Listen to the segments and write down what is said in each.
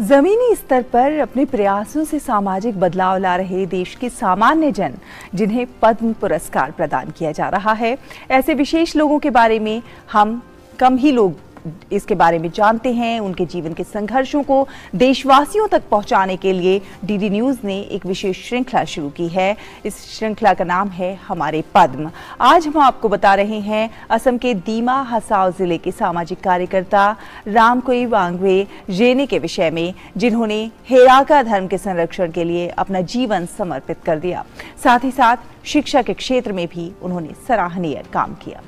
जमीनी स्तर पर अपने प्रयासों से सामाजिक बदलाव ला रहे देश के सामान्य जन, जिन्हें पद्म पुरस्कार प्रदान किया जा रहा है, ऐसे विशेष लोगों के बारे में हम कम ही लोग इसके बारे में जानते हैं। उनके जीवन के संघर्षों को देशवासियों तक पहुंचाने के लिए डीडी न्यूज ने एक विशेष श्रृंखला शुरू की है। इस श्रृंखला का नाम है हमारे पद्म। आज हम आपको बता रहे हैं असम के दीमा हसाओ जिले के सामाजिक कार्यकर्ता रामकुई वांगवे जेने के विषय में, जिन्होंने हेराका धर्म के संरक्षण के लिए अपना जीवन समर्पित कर दिया। साथ ही साथ शिक्षा के क्षेत्र में भी उन्होंने सराहनीय काम किया।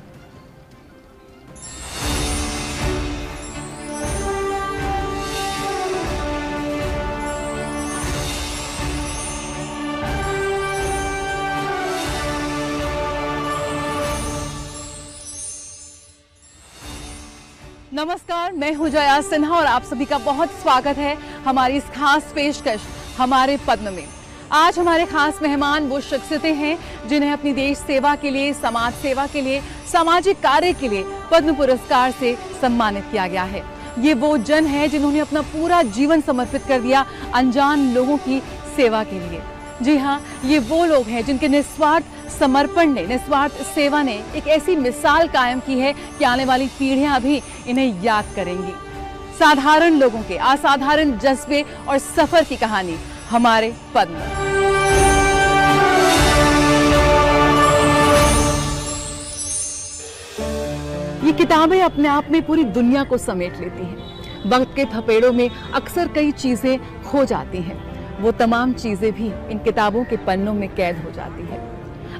नमस्कार, मैं हूं जया सिन्हा और आप सभी का बहुत स्वागत है हमारी इस खास पेशकश हमारे पद्म में। आज हमारे खास मेहमान वो शख्सियतें हैं जिन्हें अपनी देश सेवा के लिए, समाज सेवा के लिए, सामाजिक कार्य के लिए पद्म पुरस्कार से सम्मानित किया गया है। ये वो जन है जिन्होंने अपना पूरा जीवन समर्पित कर दिया अनजान लोगों की सेवा के लिए। जी हाँ, ये वो लोग हैं जिनके निस्वार्थ समर्पण ने, निस्वार्थ सेवा ने एक ऐसी मिसाल कायम की है कि आने वाली पीढ़ियां भी इन्हें याद करेंगी। साधारण लोगों के असाधारण जज्बे और सफर की कहानी हमारे पद्म। ये किताबें अपने आप में पूरी दुनिया को समेट लेती हैं। वक्त के थपेड़ों में अक्सर कई चीजें खो जाती हैं, वो तमाम चीजें भी इन किताबों के पन्नों में कैद हो जाती है।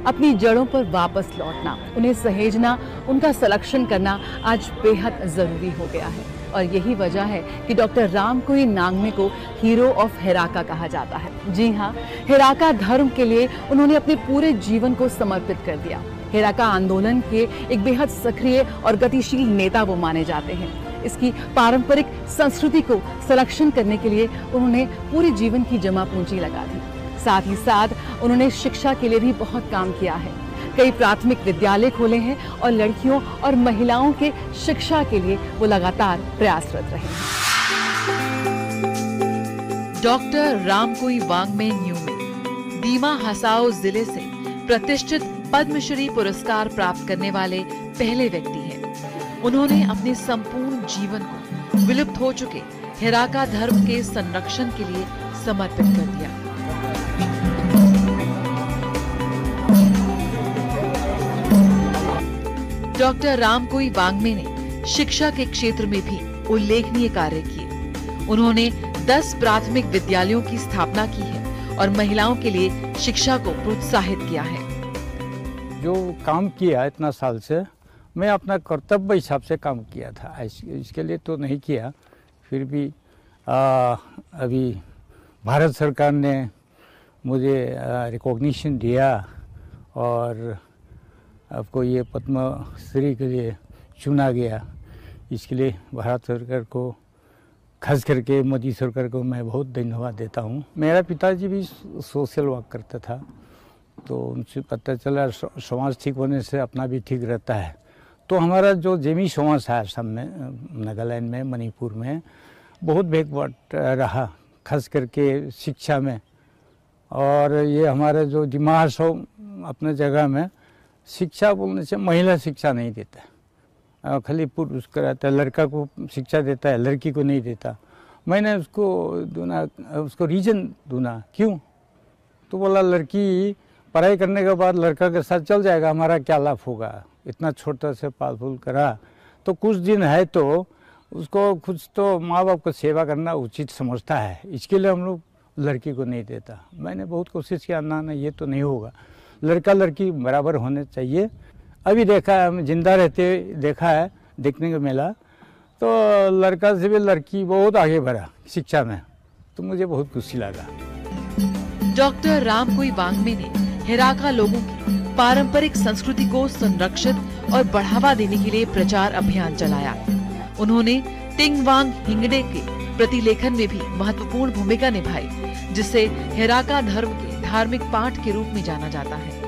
अपनी जड़ों पर वापस लौटना, उन्हें सहेजना, उनका संरक्षण करना आज बेहद जरूरी हो गया है। और यही वजह है कि डॉक्टर रामकुई नांगमे को हीरो ऑफ हेराका कहा जाता है। जी हाँ, हेराका धर्म के लिए उन्होंने अपने पूरे जीवन को समर्पित कर दिया। हेराका आंदोलन के एक बेहद सक्रिय और गतिशील नेता वो माने जाते हैं। इसकी पारंपरिक संस्कृति को संरक्षण करने के लिए उन्होंने पूरे जीवन की जमा पूंजी लगा दी। साथ ही साथ उन्होंने शिक्षा के लिए भी बहुत काम किया है। कई प्राथमिक विद्यालय खोले हैं और लड़कियों और महिलाओं के शिक्षा के लिए वो लगातार प्रयासरत रहे हैं। डॉक्टर रामकुई वांगमे न्यूमे दीमा हसाओ जिले से प्रतिष्ठित पद्मश्री पुरस्कार प्राप्त करने वाले पहले व्यक्ति हैं। उन्होंने अपने संपूर्ण जीवन को विलुप्त हो चुके हेराका धर्म के संरक्षण के लिए समर्पित कर दिया। डॉक्टर रामकुई वांगमे ने शिक्षा के क्षेत्र में भी उल्लेखनीय कार्य किए। उन्होंने 10 प्राथमिक विद्यालयों की स्थापना की है और महिलाओं के लिए शिक्षा को प्रोत्साहित किया है। जो काम किया इतना साल से, मैं अपना कर्तव्य हिसाब से काम किया था। इसके लिए तो नहीं किया, फिर भी अभी भारत सरकार ने मुझे रिकॉग्निशन दिया और आपको ये पद्मश्री के लिए चुना गया। इसके लिए भारत सरकार को, खास करके मोदी सरकार को मैं बहुत धन्यवाद देता हूँ। मेरा पिताजी भी सोशल वर्क करता था, तो उनसे पता चला समाज ठीक होने से अपना भी ठीक रहता है। तो हमारा जो जेमी समाज है असम में, नागालैंड में, मणिपुर में बहुत बैकवर्ड रहा, खास करके शिक्षा में। और ये हमारा जो दीमा हसाओ अपने जगह में शिक्षा बोलने से महिला शिक्षा नहीं देता, खाली पुरुष कराता है, लड़का को शिक्षा देता है, लड़की को नहीं देता। मैंने उसको रीजन दूना क्यों, तो बोला लड़की पढ़ाई करने के बाद लड़का के साथ चल जाएगा, हमारा क्या लाभ होगा। इतना छोटा से पाल फूल करा तो कुछ दिन है तो उसको कुछ तो माँ बाप को सेवा करना उचित समझता है, इसके लिए हम लोग लड़की को नहीं देता। मैंने बहुत कोशिश किया, ना ये तो नहीं होगा, लड़का लड़की बराबर होने चाहिए। अभी देखा है, हम जिंदा रहते देखा है, देखने को मिला, तो लड़का से भी लड़की बहुत आगे बढ़ा शिक्षा में, तो मुझे बहुत खुशी लगा। डॉक्टर रामकुई वांगमे ने हेराका लोगों की पारंपरिक संस्कृति को संरक्षित और बढ़ावा देने के लिए प्रचार अभियान चलाया। उन्होंने तिंगवांग हिंगडे के प्रतिलेखन में भी महत्वपूर्ण भूमिका निभाई, जिसे हेराका धर्म के धार्मिक पाठ के रूप में जाना जाता है।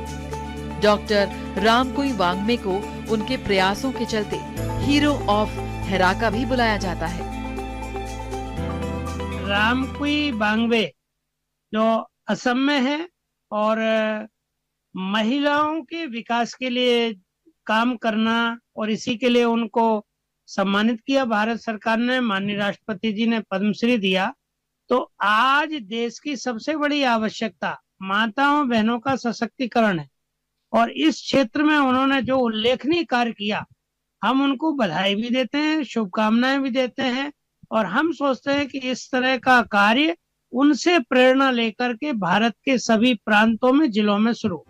डॉक्टर रामकुई वांगमे को उनके प्रयासों के चलते हीरो ऑफ हेराका भी बुलाया जाता है। रामकुई बांग्बे जो असम में है और महिलाओं के विकास के लिए काम करना, और इसी के लिए उनको सम्मानित किया भारत सरकार ने, माननीय राष्ट्रपति जी ने पद्मश्री दिया। तो आज देश की सबसे बड़ी आवश्यकता माताओं बहनों का सशक्तिकरण है, और इस क्षेत्र में उन्होंने जो उल्लेखनीय कार्य किया, हम उनको बधाई भी देते हैं, शुभकामनाएं भी देते हैं, और हम सोचते हैं कि इस तरह का कार्य उनसे प्रेरणा लेकर के भारत के सभी प्रांतों में, जिलों में शुरू।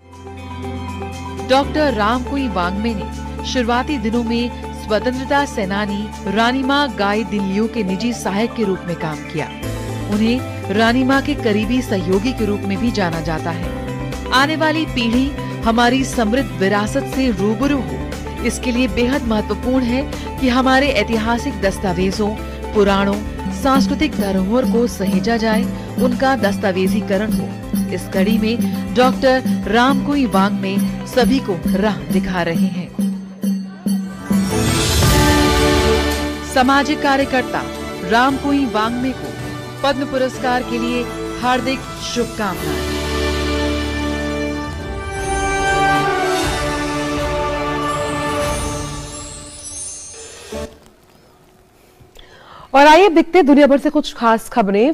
डॉक्टर रामकुई वांग्बे ने शुरुआती दिनों में स्वतंत्रता सेनानी रानी मां गाई दिल्लियों के निजी सहायक के रूप में काम किया। उन्हें रानी मां के करीबी सहयोगी के रूप में भी जाना जाता है। आने वाली पीढ़ी हमारी समृद्ध विरासत से रूबरू हो, इसके लिए बेहद महत्वपूर्ण है कि हमारे ऐतिहासिक दस्तावेजों, पुराणों, सांस्कृतिक धरोहर को सहेजा जाए, उनका दस्तावेजीकरण हो। इस कड़ी में डॉक्टर रामकुई वांग्बे सभी को राह दिखा रहे हैं। सामाजिक कार्यकर्ता रामकुई वांग्बे को पद्म पुरस्कार के लिए हार्दिक शुभकामनाएं। और आइए देखते दुनिया भर से कुछ खास खबरें।